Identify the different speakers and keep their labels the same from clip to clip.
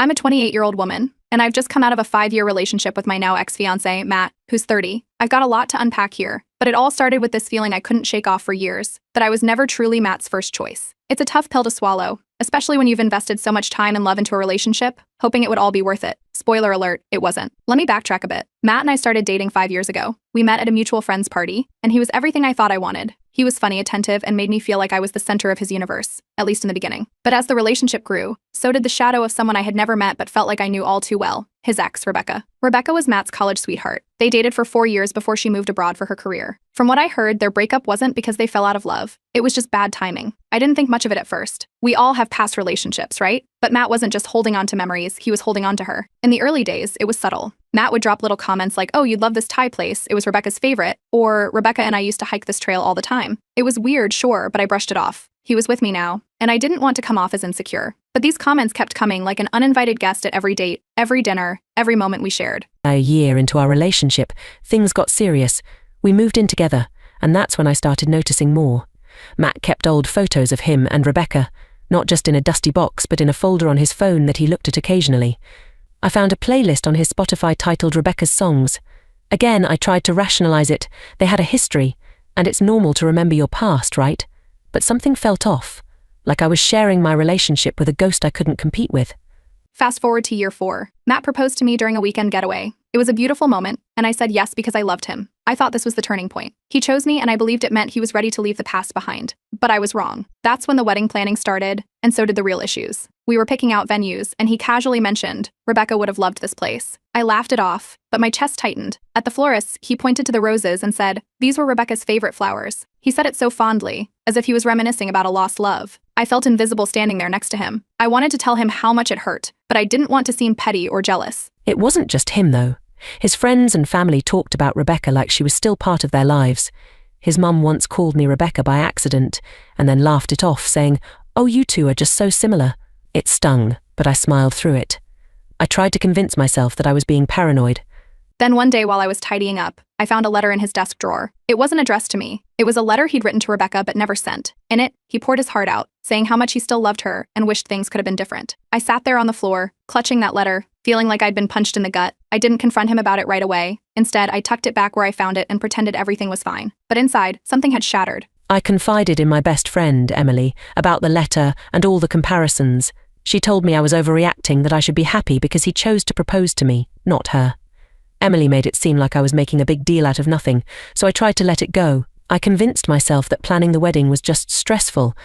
Speaker 1: I'm a 28-year-old woman, and I've just come out of a 5-year relationship with my now ex-fiancé, Matt, who's 30. I've got a lot to unpack here, but it all started with this feeling I couldn't shake off for years, that I was never truly Matt's first choice. It's a tough pill to swallow, especially when you've invested so much time and love into a relationship, hoping it would all be worth it. Spoiler alert, it wasn't. Let me backtrack a bit. Matt and I started dating 5 years ago. We met at a mutual friend's party, and he was everything I thought I wanted. He was funny, attentive, and made me feel like I was the center of his universe, at least in the beginning. But as the relationship grew, so did the shadow of someone I had never met but felt like I knew all too well, his ex, Rebecca. Rebecca was Matt's college sweetheart. They dated for 4 years before she moved abroad for her career. From what I heard, their breakup wasn't because they fell out of love. It was just bad timing. I didn't think much of it at first. We all have past relationships, right? But Matt wasn't just holding on to memories, he was holding on to her. In the early days, it was subtle. Matt would drop little comments like, "Oh, you'd love this Thai place, it was Rebecca's favorite," or "Rebecca and I used to hike this trail all the time." It was weird, sure, but I brushed it off. He was with me now, and I didn't want to come off as insecure. But these comments kept coming like an uninvited guest at every date, every dinner, every moment we shared.
Speaker 2: A year into our relationship, things got serious. We moved in together, and that's when I started noticing more. Matt kept old photos of him and Rebecca, not just in a dusty box but in a folder on his phone that he looked at occasionally. I found a playlist on his Spotify titled Rebecca's Songs. Again, I tried to rationalize it. They had a history, and it's normal to remember your past, right? But something felt off, like I was sharing my relationship with a ghost I couldn't compete with.
Speaker 1: Fast forward to year 4. Matt proposed to me during a weekend getaway. It was a beautiful moment, and I said yes because I loved him. I thought this was the turning point. He chose me, and I believed it meant he was ready to leave the past behind. But I was wrong. That's when the wedding planning started, and so did the real issues. We were picking out venues, and he casually mentioned, "Rebecca would have loved this place." I laughed it off, but my chest tightened. At the florist, he pointed to the roses and said, "These were Rebecca's favorite flowers." He said it so fondly, as if he was reminiscing about a lost love. I felt invisible standing there next to him. I wanted to tell him how much it hurt, but I didn't want to seem petty or jealous.
Speaker 2: It wasn't just him, though. His friends and family talked about Rebecca like she was still part of their lives. His mum once called me Rebecca by accident, and then laughed it off, saying, "Oh, you two are just so similar." It stung, but I smiled through it. I tried to convince myself that I was being paranoid.
Speaker 1: Then one day while I was tidying up, I found a letter in his desk drawer. It wasn't addressed to me. It was a letter he'd written to Rebecca but never sent. In it, he poured his heart out, saying how much he still loved her and wished things could have been different. I sat there on the floor, clutching that letter, feeling like I'd been punched in the gut. I didn't confront him about it right away. Instead, I tucked it back where I found it and pretended everything was fine. But inside, something had shattered.
Speaker 2: I confided in my best friend, Emily, about the letter and all the comparisons. She told me I was overreacting, that I should be happy because he chose to propose to me, not her. Emily made it seem like I was making a big deal out of nothing, so I tried to let it go. I convinced myself that planning the wedding was just stressful,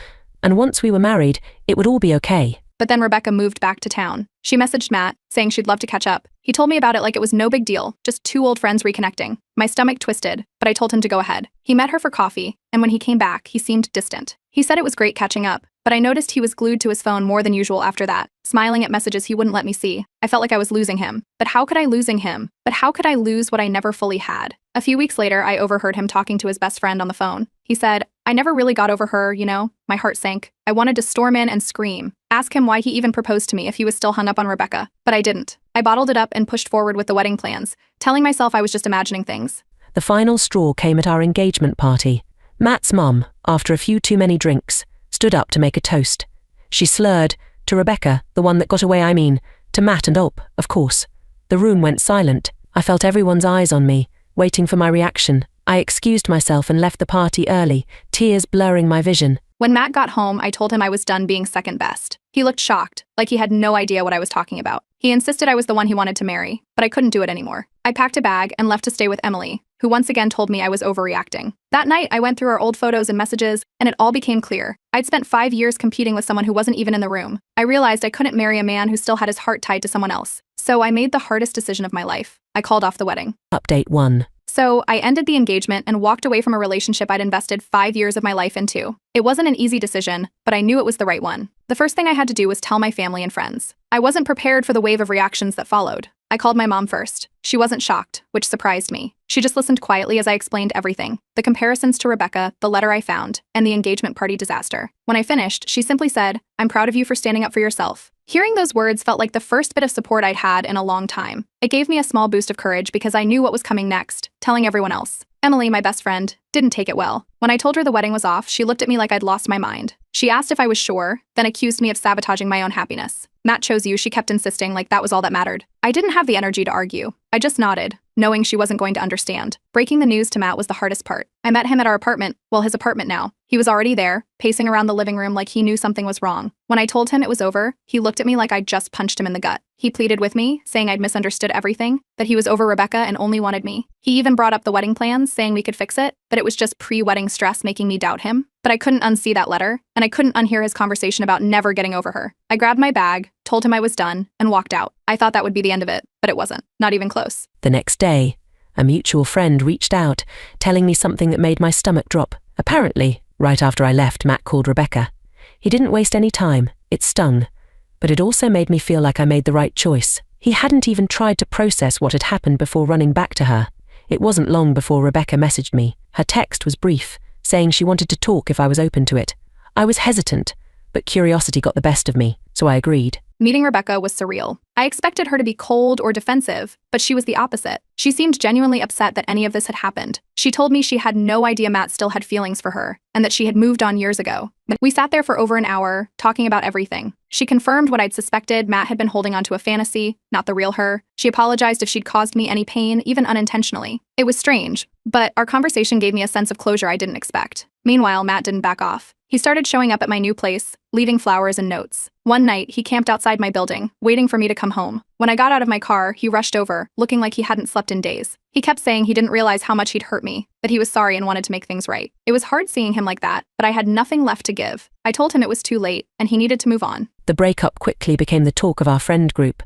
Speaker 2: and once we were married, it would all be okay.
Speaker 1: But then Rebecca moved back to town. She messaged Matt, saying she'd love to catch up. He told me about it like it was no big deal, just two old friends reconnecting. My stomach twisted, but I told him to go ahead. He met her for coffee, and when he came back, he seemed distant. He said it was great catching up, but I noticed he was glued to his phone more than usual after that, smiling at messages he wouldn't let me see. I felt like I was losing him. But how could I lose what I never fully had? A few weeks later, I overheard him talking to his best friend on the phone. He said, "I never really got over her, you know." My heart sank. I wanted to storm in and scream, ask him why he even proposed to me if he was still hung up on Rebecca. But I didn't. I bottled it up and pushed forward with the wedding plans, telling myself I was just imagining things.
Speaker 2: The final straw came at our engagement party. Matt's mum, after a few too many drinks, stood up to make a toast. She slurred, "To Rebecca, the one that got away, to Matt and Op, of course." The room went silent. I felt everyone's eyes on me, waiting for my reaction. I excused myself and left the party early, tears blurring my vision.
Speaker 1: When Matt got home, I told him I was done being second best. He looked shocked, like he had no idea what I was talking about. He insisted I was the one he wanted to marry, but I couldn't do it anymore. I packed a bag and left to stay with Emily, who once again told me I was overreacting. That night, I went through our old photos and messages, and it all became clear. I'd spent 5 years competing with someone who wasn't even in the room. I realized I couldn't marry a man who still had his heart tied to someone else. So I made the hardest decision of my life. I called off the wedding.
Speaker 2: Update 1.
Speaker 1: So I ended the engagement and walked away from a relationship I'd invested 5 years of my life into. It wasn't an easy decision, but I knew it was the right one. The first thing I had to do was tell my family and friends. I wasn't prepared for the wave of reactions that followed. I called my mom first. She wasn't shocked, which surprised me. She just listened quietly as I explained everything, the comparisons to Rebecca, the letter I found, and the engagement party disaster. When I finished, she simply said, "I'm proud of you for standing up for yourself." Hearing those words felt like the first bit of support I'd had in a long time. It gave me a small boost of courage because I knew what was coming next, telling everyone else. Emily, my best friend, didn't take it well. When I told her the wedding was off, she looked at me like I'd lost my mind. She asked if I was sure, then accused me of sabotaging my own happiness. Matt chose you, she kept insisting like that was all that mattered. I didn't have the energy to argue. I just nodded, knowing she wasn't going to understand. Breaking the news to Matt was the hardest part. I met him at our apartment, well, his apartment now. He was already there, pacing around the living room like he knew something was wrong. When I told him it was over, he looked at me like I'd just punched him in the gut. He pleaded with me, saying I'd misunderstood everything, that he was over Rebecca and only wanted me. He even brought up the wedding plans, saying we could fix it, but it was just pre-wedding stress making me doubt him. But I couldn't unsee that letter, and I couldn't unhear his conversation about never getting over her. I grabbed my bag, told him I was done, and walked out. I thought that would be the end of it, but it wasn't. Not even close.
Speaker 2: The next day, a mutual friend reached out, telling me something that made my stomach drop. Apparently, right after I left, Matt called Rebecca. He didn't waste any time. It stung. But it also made me feel like I made the right choice. He hadn't even tried to process what had happened before running back to her. It wasn't long before Rebecca messaged me. Her text was brief, saying she wanted to talk if I was open to it. I was hesitant, but curiosity got the best of me, so I agreed.
Speaker 1: Meeting Rebecca was surreal. I expected her to be cold or defensive, but she was the opposite. She seemed genuinely upset that any of this had happened. She told me she had no idea Matt still had feelings for her, and that she had moved on years ago. We sat there for over an hour, talking about everything. She confirmed what I'd suspected: Matt had been holding onto a fantasy, not the real her. She apologized if she'd caused me any pain, even unintentionally. It was strange, but our conversation gave me a sense of closure I didn't expect. Meanwhile, Matt didn't back off. He started showing up at my new place, leaving flowers and notes. One night, he camped outside my building, waiting for me to come home. When I got out of my car, he rushed over, looking like he hadn't slept in days. He kept saying he didn't realize how much he'd hurt me, that he was sorry and wanted to make things right. It was hard seeing him like that, but I had nothing left to give. I told him it was too late, and he needed to move on.
Speaker 2: The breakup quickly became the talk of our friend group.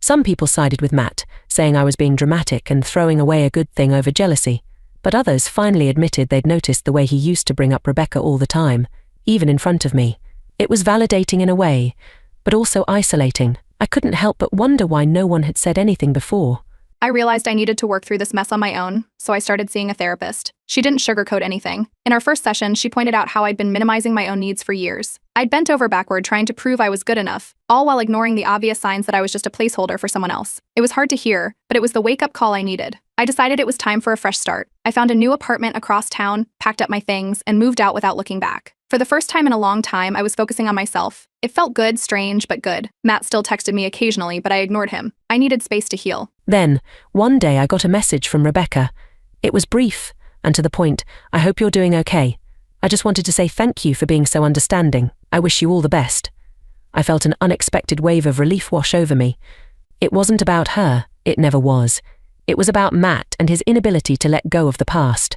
Speaker 2: Some people sided with Matt, saying I was being dramatic and throwing away a good thing over jealousy. But others finally admitted they'd noticed the way he used to bring up Rebecca all the time, even in front of me. It was validating in a way, but also isolating. I couldn't help but wonder why no one had said anything before.
Speaker 1: I realized I needed to work through this mess on my own, so I started seeing a therapist. She didn't sugarcoat anything. In our first session, she pointed out how I'd been minimizing my own needs for years. I'd bent over backward trying to prove I was good enough, all while ignoring the obvious signs that I was just a placeholder for someone else. It was hard to hear, but it was the wake-up call I needed. I decided it was time for a fresh start. I found a new apartment across town, packed up my things, and moved out without looking back. For the first time in a long time, I was focusing on myself. It felt good, strange, but good. Matt still texted me occasionally, but I ignored him. I needed space to heal.
Speaker 2: Then, one day I got a message from Rebecca. It was brief, and to the point. I hope you're doing okay. I just wanted to say thank you for being so understanding. I wish you all the best. I felt an unexpected wave of relief wash over me. It wasn't about her. It never was. It was about Matt and his inability to let go of the past.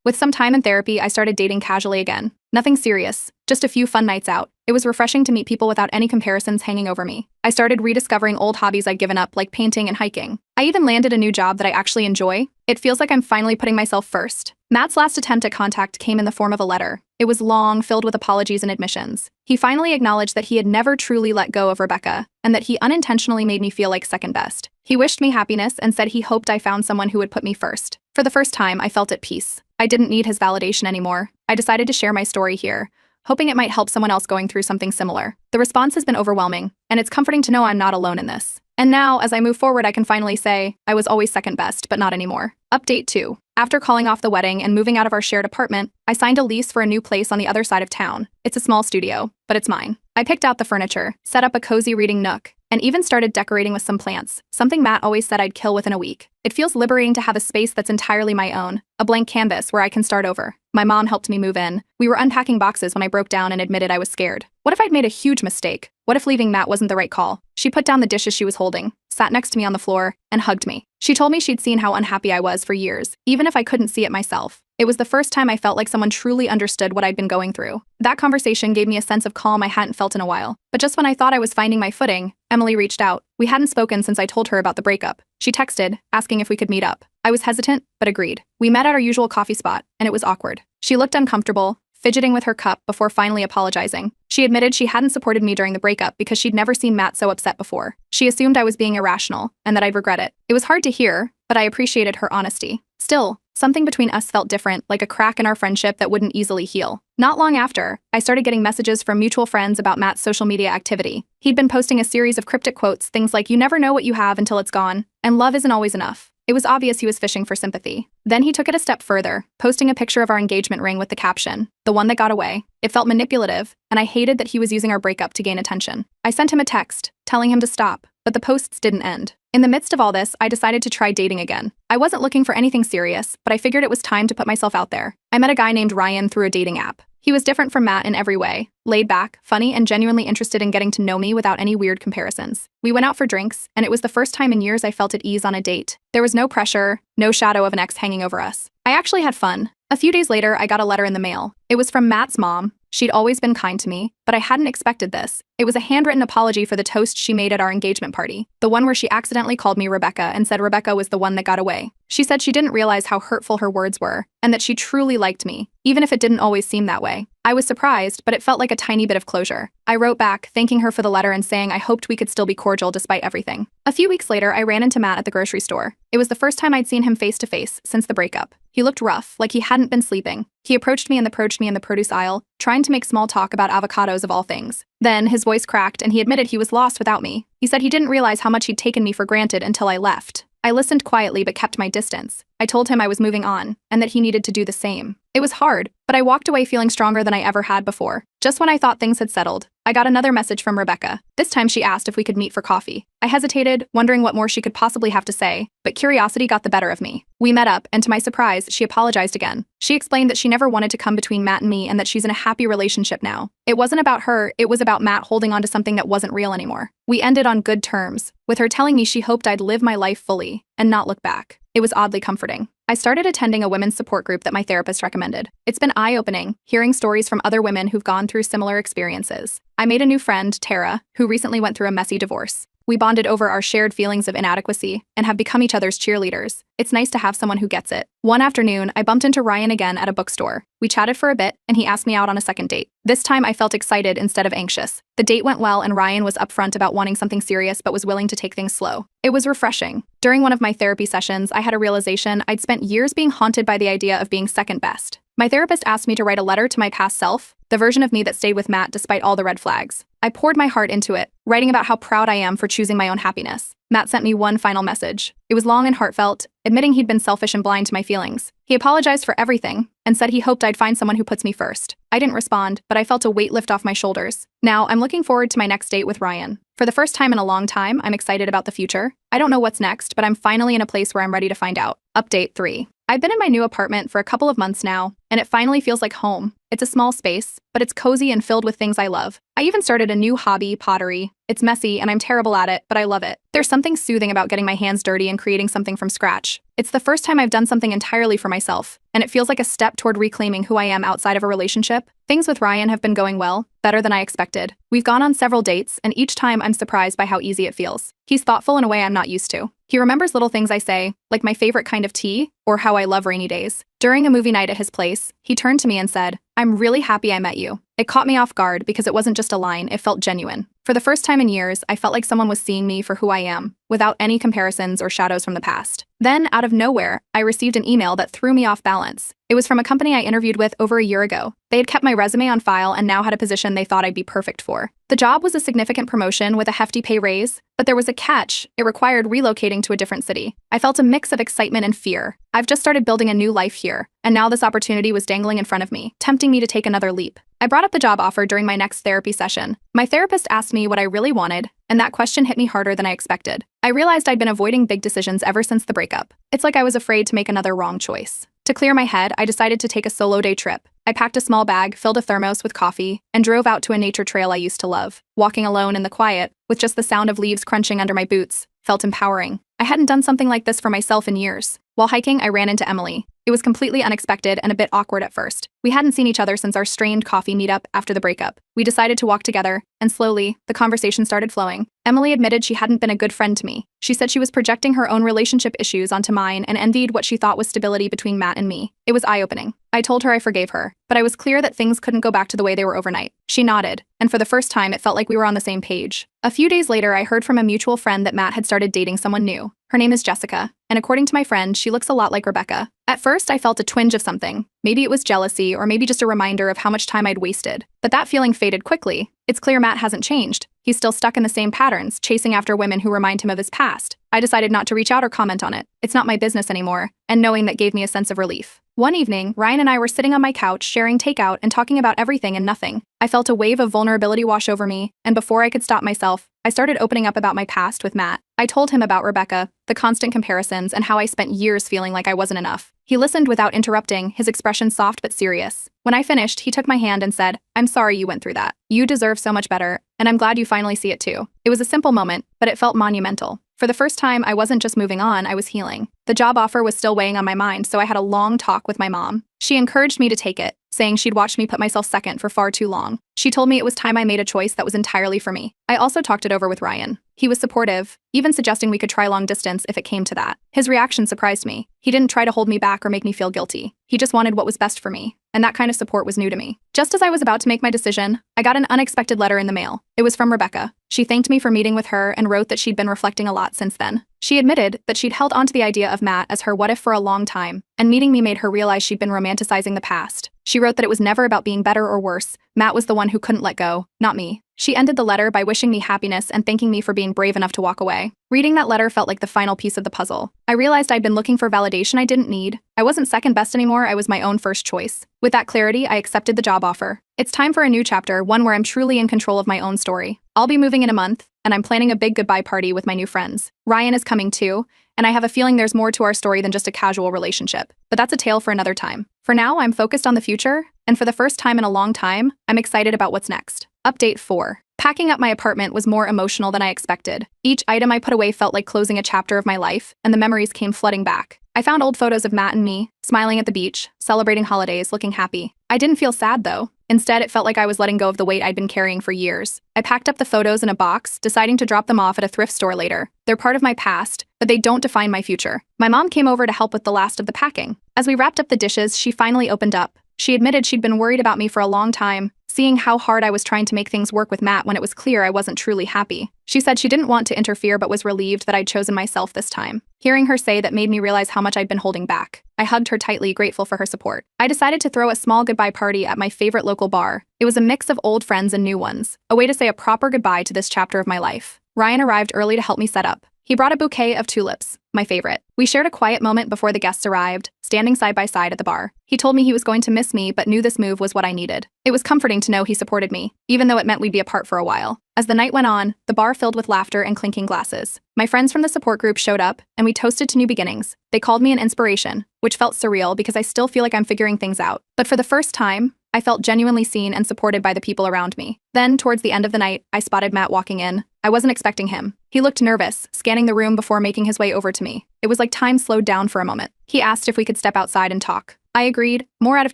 Speaker 1: With some time in therapy, I started dating casually again. Nothing serious, just a few fun nights out. It was refreshing to meet people without any comparisons hanging over me. I started rediscovering old hobbies I'd given up, like painting and hiking. I even landed a new job that I actually enjoy. It feels like I'm finally putting myself first. Matt's last attempt at contact came in the form of a letter. It was long, filled with apologies and admissions. He finally acknowledged that he had never truly let go of Rebecca, and that he unintentionally made me feel like second best. He wished me happiness and said he hoped I found someone who would put me first. For the first time, I felt at peace. I didn't need his validation anymore. I decided to share my story here, hoping it might help someone else going through something similar. The response has been overwhelming, and it's comforting to know I'm not alone in this. And now, as I move forward, I can finally say, I was always second best, but not anymore. Update 2. After calling off the wedding and moving out of our shared apartment, I signed a lease for a new place on the other side of town. It's a small studio, but it's mine. I picked out the furniture, set up a cozy reading nook, and even started decorating with some plants, something Matt always said I'd kill within a week. It feels liberating to have a space that's entirely my own, a blank canvas where I can start over. My mom helped me move in. We were unpacking boxes when I broke down and admitted I was scared. What if I'd made a huge mistake? What if leaving Matt wasn't the right call? She put down the dishes she was holding, sat next to me on the floor, and hugged me. She told me she'd seen how unhappy I was for years, even if I couldn't see it myself. It was the first time I felt like someone truly understood what I'd been going through. That conversation gave me a sense of calm I hadn't felt in a while. But just when I thought I was finding my footing, Emily reached out. We hadn't spoken since I told her about the breakup. She texted, asking if we could meet up. I was hesitant, but agreed. We met at our usual coffee spot, and it was awkward. She looked uncomfortable, fidgeting with her cup before finally apologizing. She admitted she hadn't supported me during the breakup because she'd never seen Matt so upset before. She assumed I was being irrational, and that I'd regret it. It was hard to hear, but I appreciated her honesty. Still, something between us felt different, like a crack in our friendship that wouldn't easily heal. Not long after, I started getting messages from mutual friends about Matt's social media activity. He'd been posting a series of cryptic quotes, things like, "You never know what you have until it's gone," and "Love isn't always enough." It was obvious he was fishing for sympathy. Then he took it a step further, posting a picture of our engagement ring with the caption, "The one that got away." It felt manipulative, and I hated that he was using our breakup to gain attention. I sent him a text, telling him to stop, but the posts didn't end. In the midst of all this, I decided to try dating again. I wasn't looking for anything serious, but I figured it was time to put myself out there. I met a guy named Ryan through a dating app. He was different from Matt in every way, laid back, funny, and genuinely interested in getting to know me without any weird comparisons. We went out for drinks, and it was the first time in years I felt at ease on a date. There was no pressure, no shadow of an ex hanging over us. I actually had fun. A few days later, I got a letter in the mail. It was from Matt's mom. She'd always been kind to me, but I hadn't expected this. It was a handwritten apology for the toast she made at our engagement party, the one where she accidentally called me Rebecca and said Rebecca was the one that got away. She said she didn't realize how hurtful her words were, and that she truly liked me, even if it didn't always seem that way. I was surprised, but it felt like a tiny bit of closure. I wrote back, thanking her for the letter and saying I hoped we could still be cordial despite everything. A few weeks later, I ran into Matt at the grocery store. It was the first time I'd seen him face to face since the breakup. He looked rough, like he hadn't been sleeping. He approached me in the produce aisle, trying to make small talk about avocados of all things. Then his voice cracked and he admitted he was lost without me. He said he didn't realize how much he'd taken me for granted until I left. I listened quietly but kept my distance. I told him I was moving on, and that he needed to do the same. It was hard, but I walked away feeling stronger than I ever had before. Just when I thought things had settled, I got another message from Rebecca. This time she asked if we could meet for coffee. I hesitated, wondering what more she could possibly have to say, but curiosity got the better of me. We met up, and to my surprise, she apologized again. She explained that she never wanted to come between Matt and me and that she's in a happy relationship now. It wasn't about her, it was about Matt holding on to something that wasn't real anymore. We ended on good terms, with her telling me she hoped I'd live my life fully and not look back. It was oddly comforting. I started attending a women's support group that my therapist recommended. It's been eye-opening, hearing stories from other women who've gone through similar experiences. I made a new friend, Tara, who recently went through a messy divorce. We bonded over our shared feelings of inadequacy and have become each other's cheerleaders. It's nice to have someone who gets it. One afternoon, I bumped into Ryan again at a bookstore. We chatted for a bit, and he asked me out on a second date. This time, I felt excited instead of anxious. The date went well, and Ryan was upfront about wanting something serious but was willing to take things slow. It was refreshing. During one of my therapy sessions, I had a realization I'd spent years being haunted by the idea of being second best. My therapist asked me to write a letter to my past self, the version of me that stayed with Matt despite all the red flags. I poured my heart into it, writing about how proud I am for choosing my own happiness. Matt sent me one final message. It was long and heartfelt, admitting he'd been selfish and blind to my feelings. He apologized for everything and said he hoped I'd find someone who puts me first. I didn't respond, but I felt a weight lift off my shoulders. Now, I'm looking forward to my next date with Ryan. For the first time in a long time, I'm excited about the future. I don't know what's next, but I'm finally in a place where I'm ready to find out. Update 3. I've been in my new apartment for a couple of months now, and it finally feels like home. It's a small space, but it's cozy and filled with things I love. I even started a new hobby, pottery. It's messy and I'm terrible at it, but I love it. There's something soothing about getting my hands dirty and creating something from scratch. It's the first time I've done something entirely for myself, and it feels like a step toward reclaiming who I am outside of a relationship. Things with Ryan have been going well, better than I expected. We've gone on several dates, and each time I'm surprised by how easy it feels. He's thoughtful in a way I'm not used to. He remembers little things I say, like my favorite kind of tea, or how I love rainy days. During a movie night at his place, he turned to me and said, "I'm really happy I met you." It caught me off guard because it wasn't just a line, it felt genuine. For the first time in years, I felt like someone was seeing me for who I am, without any comparisons or shadows from the past. Then, out of nowhere, I received an email that threw me off balance. It was from a company I interviewed with over a year ago. They had kept my resume on file and now had a position they thought I'd be perfect for. The job was a significant promotion with a hefty pay raise, but there was a catch. It required relocating to a different city. I felt a mix of excitement and fear. I've just started building a new life here, and now this opportunity was dangling in front of me, tempting me to take another leap. I brought up the job offer during my next therapy session. My therapist asked me what I really wanted, and that question hit me harder than I expected. I realized I'd been avoiding big decisions ever since the breakup. It's like I was afraid to make another wrong choice. To clear my head, I decided to take a solo day trip. I packed a small bag, filled a thermos with coffee, and drove out to a nature trail I used to love. Walking alone in the quiet, with just the sound of leaves crunching under my boots, felt empowering. I hadn't done something like this for myself in years. While hiking, I ran into Emily. It was completely unexpected and a bit awkward at first. We hadn't seen each other since our strained coffee meetup after the breakup. We decided to walk together, and slowly, the conversation started flowing. Emily admitted she hadn't been a good friend to me. She said she was projecting her own relationship issues onto mine and envied what she thought was stability between Matt and me. It was eye-opening. I told her I forgave her, but I was clear that things couldn't go back to the way they were overnight. She nodded, and for the first time, it felt like we were on the same page. A few days later, I heard from a mutual friend that Matt had started dating someone new. Her name is Jessica, and according to my friend, she looks a lot like Rebecca. At first, I felt a twinge of something. Maybe it was jealousy, or maybe just a reminder of how much time I'd wasted. But that feeling faded quickly. It's clear Matt hasn't changed. He's still stuck in the same patterns, chasing after women who remind him of his past. I decided not to reach out or comment on it. It's not my business anymore, and knowing that gave me a sense of relief. One evening, Ryan and I were sitting on my couch, sharing takeout and talking about everything and nothing. I felt a wave of vulnerability wash over me, and before I could stop myself, I started opening up about my past with Matt. I told him about Rebecca, the constant comparisons, and how I spent years feeling like I wasn't enough. He listened without interrupting, his expression soft but serious. When I finished, he took my hand and said, "I'm sorry you went through that. You deserve so much better, and I'm glad you finally see it too." It was a simple moment, but it felt monumental. For the first time, I wasn't just moving on, I was healing. The job offer was still weighing on my mind, so I had a long talk with my mom. She encouraged me to take it, saying she'd watched me put myself second for far too long. She told me it was time I made a choice that was entirely for me. I also talked it over with Ryan. He was supportive, even suggesting we could try long distance if it came to that. His reaction surprised me. He didn't try to hold me back or make me feel guilty. He just wanted what was best for me, and that kind of support was new to me. Just as I was about to make my decision, I got an unexpected letter in the mail. It was from Rebecca. She thanked me for meeting with her and wrote that she'd been reflecting a lot since then. She admitted that she'd held onto the idea of Matt as her what if for a long time, and meeting me made her realize she'd been romanticizing the past. She wrote that it was never about being better or worse. Matt was the one who couldn't let go, not me. She ended the letter by wishing me happiness and thanking me for being brave enough to walk away. Reading that letter felt like the final piece of the puzzle. I realized I'd been looking for validation I didn't need. I wasn't second best anymore, I was my own first choice. With that clarity, I accepted the job offer. It's time for a new chapter, one where I'm truly in control of my own story. I'll be moving in a month, and I'm planning a big goodbye party with my new friends. Ryan is coming too, and I have a feeling there's more to our story than just a casual relationship. But that's a tale for another time. For now, I'm focused on the future, and for the first time in a long time, I'm excited about what's next. Update 4. Packing up my apartment was more emotional than I expected. Each item I put away felt like closing a chapter of my life, and the memories came flooding back. I found old photos of Matt and me, smiling at the beach, celebrating holidays, looking happy. I didn't feel sad though. Instead, it felt like I was letting go of the weight I'd been carrying for years. I packed up the photos in a box, deciding to drop them off at a thrift store later. They're part of my past, but they don't define my future. My mom came over to help with the last of the packing. As we wrapped up the dishes, she finally opened up. She admitted she'd been worried about me for a long time, seeing how hard I was trying to make things work with Matt when it was clear I wasn't truly happy. She said she didn't want to interfere but was relieved that I'd chosen myself this time. Hearing her say that made me realize how much I'd been holding back. I hugged her tightly, grateful for her support. I decided to throw a small goodbye party at my favorite local bar. It was a mix of old friends and new ones, a way to say a proper goodbye to this chapter of my life. Ryan arrived early to help me set up. He brought a bouquet of tulips, my favorite. We shared a quiet moment before the guests arrived, standing side by side at the bar. He told me he was going to miss me but knew this move was what I needed. It was comforting to know he supported me, even though it meant we'd be apart for a while. As the night went on, the bar filled with laughter and clinking glasses. My friends from the support group showed up, and we toasted to new beginnings. They called me an inspiration, which felt surreal because I still feel like I'm figuring things out. But for the first time, I felt genuinely seen and supported by the people around me. Then, towards the end of the night, I spotted Matt walking in. I wasn't expecting him. He looked nervous, scanning the room before making his way over to me. It was like time slowed down for a moment. He asked if we could step outside and talk. I agreed, more out of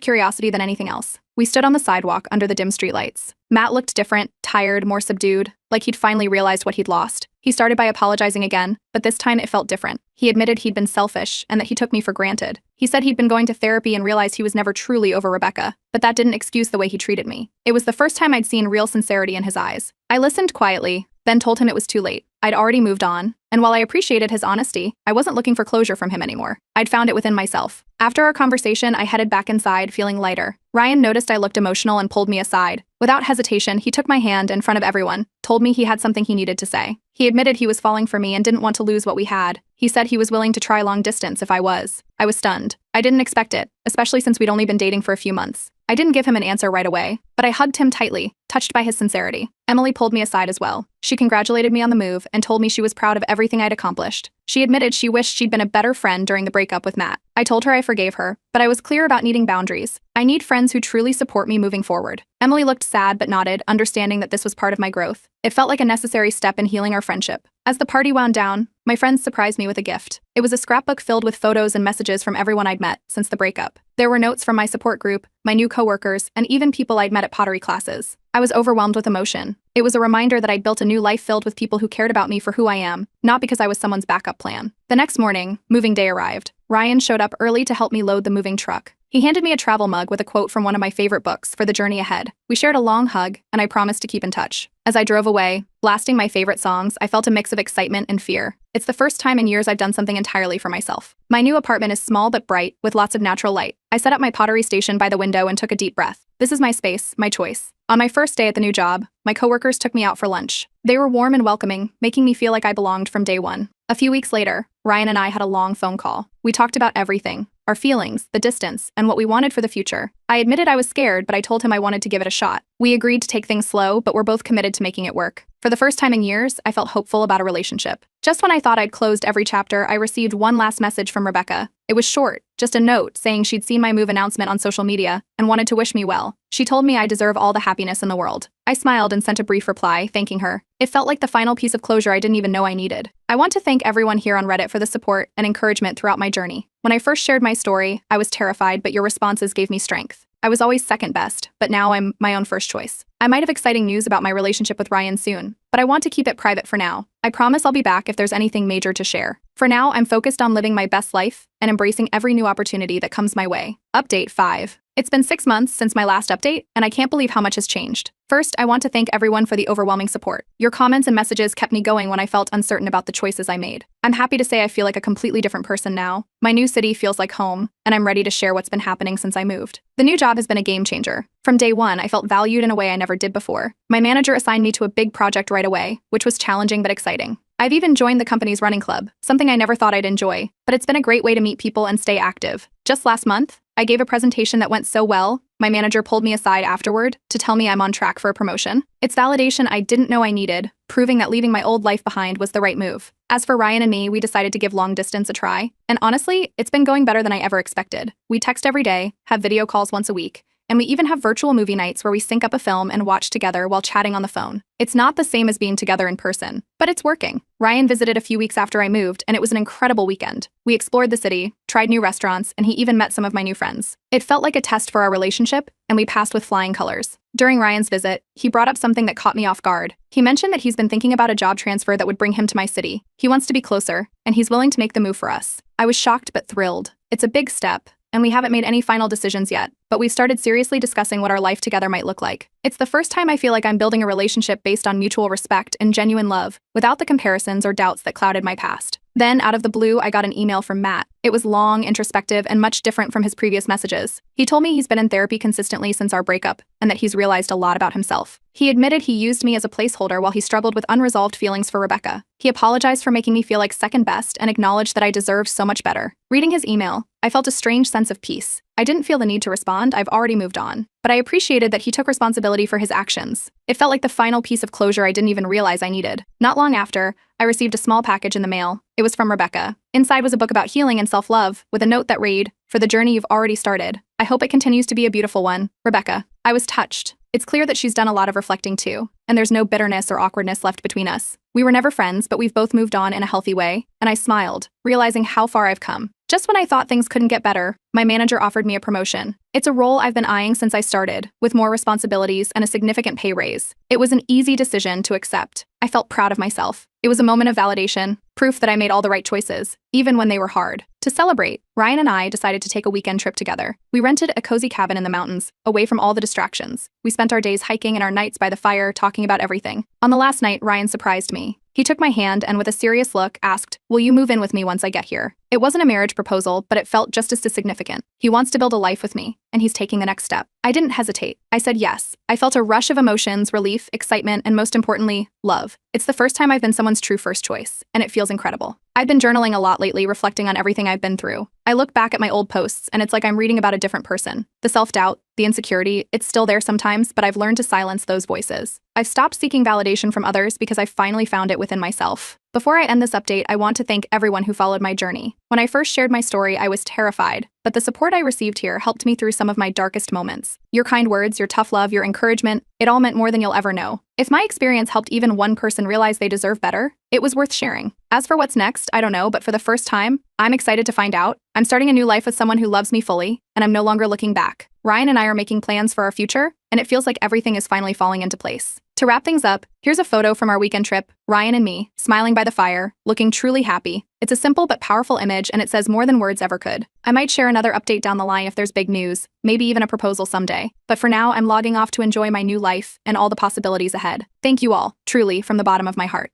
Speaker 1: curiosity than anything else. We stood on the sidewalk under the dim streetlights. Matt looked different, tired, more subdued, like he'd finally realized what he'd lost. He started by apologizing again, but this time it felt different. He admitted he'd been selfish and that he took me for granted. He said he'd been going to therapy and realized he was never truly over Rebecca, but that didn't excuse the way he treated me. It was the first time I'd seen real sincerity in his eyes. I listened quietly, then told him it was too late. I'd already moved on, and while I appreciated his honesty, I wasn't looking for closure from him anymore. I'd found it within myself. After our conversation, I headed back inside, feeling lighter. Ryan noticed I looked emotional and pulled me aside. Without hesitation, he took my hand in front of everyone, told me he had something he needed to say. He admitted he was falling for me and didn't want to lose what we had. He said he was willing to try long distance if I was. I was stunned. I didn't expect it, especially since we'd only been dating for a few months. I didn't give him an answer right away, but I hugged him tightly, touched by his sincerity. Emily pulled me aside as well. She congratulated me on the move and told me she was proud of everything I'd accomplished. She admitted she wished she'd been a better friend during the breakup with Matt. I told her I forgave her, but I was clear about needing boundaries. I need friends who truly support me moving forward. Emily looked sad but nodded, understanding that this was part of my growth. It felt like a necessary step in healing our friendship. As the party wound down, my friends surprised me with a gift. It was a scrapbook filled with photos and messages from everyone I'd met since the breakup. There were notes from my support group, my new coworkers, and even people I'd met at pottery classes. I was overwhelmed with emotion. It was a reminder that I'd built a new life filled with people who cared about me for who I am, not because I was someone's backup plan. The next morning, moving day arrived. Ryan showed up early to help me load the moving truck. He handed me a travel mug with a quote from one of my favorite books for the journey ahead. We shared a long hug, and I promised to keep in touch. As I drove away, blasting my favorite songs, I felt a mix of excitement and fear. It's the first time in years I've done something entirely for myself. My new apartment is small but bright, with lots of natural light. I set up my pottery station by the window and took a deep breath. This is my space, my choice. On my first day at the new job, my coworkers took me out for lunch. They were warm and welcoming, making me feel like I belonged from day one. A few weeks later, Ryan and I had a long phone call. We talked about everything: our feelings, the distance, and what we wanted for the future. I admitted I was scared, but I told him I wanted to give it a shot. We agreed to take things slow, but we're both committed to making it work. For the first time in years, I felt hopeful about a relationship. Just when I thought I'd closed every chapter, I received one last message from Rebecca. It was short, just a note saying she'd seen my move announcement on social media and wanted to wish me well. She told me I deserve all the happiness in the world. I smiled and sent a brief reply, thanking her. It felt like the final piece of closure I didn't even know I needed. I want to thank everyone here on Reddit for the support and encouragement throughout my journey. When I first shared my story, I was terrified, but your responses gave me strength. I was always second best, but now I'm my own first choice. I might have exciting news about my relationship with Ryan soon, but I want to keep it private for now. I promise I'll be back if there's anything major to share. For now, I'm focused on living my best life and embracing every new opportunity that comes my way. Update 5. It's been 6 months since my last update, and I can't believe how much has changed. First, I want to thank everyone for the overwhelming support. Your comments and messages kept me going when I felt uncertain about the choices I made. I'm happy to say I feel like a completely different person now. My new city feels like home, and I'm ready to share what's been happening since I moved. The new job has been a game changer. From day one, I felt valued in a way I never did before. My manager assigned me to a big project right away, which was challenging but exciting. I've even joined the company's running club, something I never thought I'd enjoy, but it's been a great way to meet people and stay active. Just last month, I gave a presentation that went so well, my manager pulled me aside afterward to tell me I'm on track for a promotion. It's validation I didn't know I needed, proving that leaving my old life behind was the right move. As for Ryan and me, we decided to give long distance a try, and honestly, it's been going better than I ever expected. We text every day, have video calls once a week, and we even have virtual movie nights where we sync up a film and watch together while chatting on the phone. It's not the same as being together in person, but it's working. Ryan visited a few weeks after I moved, and it was an incredible weekend. We explored the city, tried new restaurants, and he even met some of my new friends. It felt like a test for our relationship, and we passed with flying colors. During Ryan's visit, he brought up something that caught me off guard. He mentioned that he's been thinking about a job transfer that would bring him to my city. He wants to be closer, and he's willing to make the move for us. I was shocked but thrilled. It's a big step, and we haven't made any final decisions yet, but we've started seriously discussing what our life together might look like. It's the first time I feel like I'm building a relationship based on mutual respect and genuine love, without the comparisons or doubts that clouded my past. Then, out of the blue, I got an email from Matt. It was long, introspective, and much different from his previous messages. He told me he's been in therapy consistently since our breakup, and that he's realized a lot about himself. He admitted he used me as a placeholder while he struggled with unresolved feelings for Rebecca. He apologized for making me feel like second best and acknowledged that I deserved so much better. Reading his email, I felt a strange sense of peace. I didn't feel the need to respond, I've already moved on. But I appreciated that he took responsibility for his actions. It felt like the final piece of closure I didn't even realize I needed. Not long after, I received a small package in the mail. It was from Rebecca. Inside was a book about healing and self-love, with a note that read, "For the journey you've already started. I hope it continues to be a beautiful one, Rebecca." I was touched. It's clear that she's done a lot of reflecting too, and there's no bitterness or awkwardness left between us. We were never friends, but we've both moved on in a healthy way, and I smiled, realizing how far I've come. Just when I thought things couldn't get better, my manager offered me a promotion. It's a role I've been eyeing since I started, with more responsibilities and a significant pay raise. It was an easy decision to accept. I felt proud of myself. It was a moment of validation, proof that I made all the right choices, even when they were hard. To celebrate, Ryan and I decided to take a weekend trip together. We rented a cozy cabin in the mountains, away from all the distractions. We spent our days hiking and our nights by the fire, talking about everything. On the last night, Ryan surprised me. He took my hand and with a serious look asked, "Will you move in with me once I get here?" It wasn't a marriage proposal, but it felt just as significant. He wants to build a life with me, and he's taking the next step. I didn't hesitate. I said yes. I felt a rush of emotions, relief, excitement, and most importantly, love. It's the first time I've been someone's true first choice, and it feels incredible. I've been journaling a lot lately, reflecting on everything I've been through. I look back at my old posts, and it's like I'm reading about a different person. The self-doubt, the insecurity, it's still there sometimes, but I've learned to silence those voices. I've stopped seeking validation from others because I finally found it within myself. Before I end this update, I want to thank everyone who followed my journey. When I first shared my story, I was terrified, but the support I received here helped me through some of my darkest moments. Your kind words, your tough love, your encouragement, it all meant more than you'll ever know. If my experience helped even one person realize they deserve better, it was worth sharing. As for what's next, I don't know, but for the first time, I'm excited to find out. I'm starting a new life with someone who loves me fully, and I'm no longer looking back. Ryan and I are making plans for our future, and it feels like everything is finally falling into place. To wrap things up, here's a photo from our weekend trip, Ryan and me, smiling by the fire, looking truly happy. It's a simple but powerful image, and it says more than words ever could. I might share another update down the line if there's big news, maybe even a proposal someday. But for now, I'm logging off to enjoy my new life and all the possibilities ahead. Thank you all, truly, from the bottom of my heart.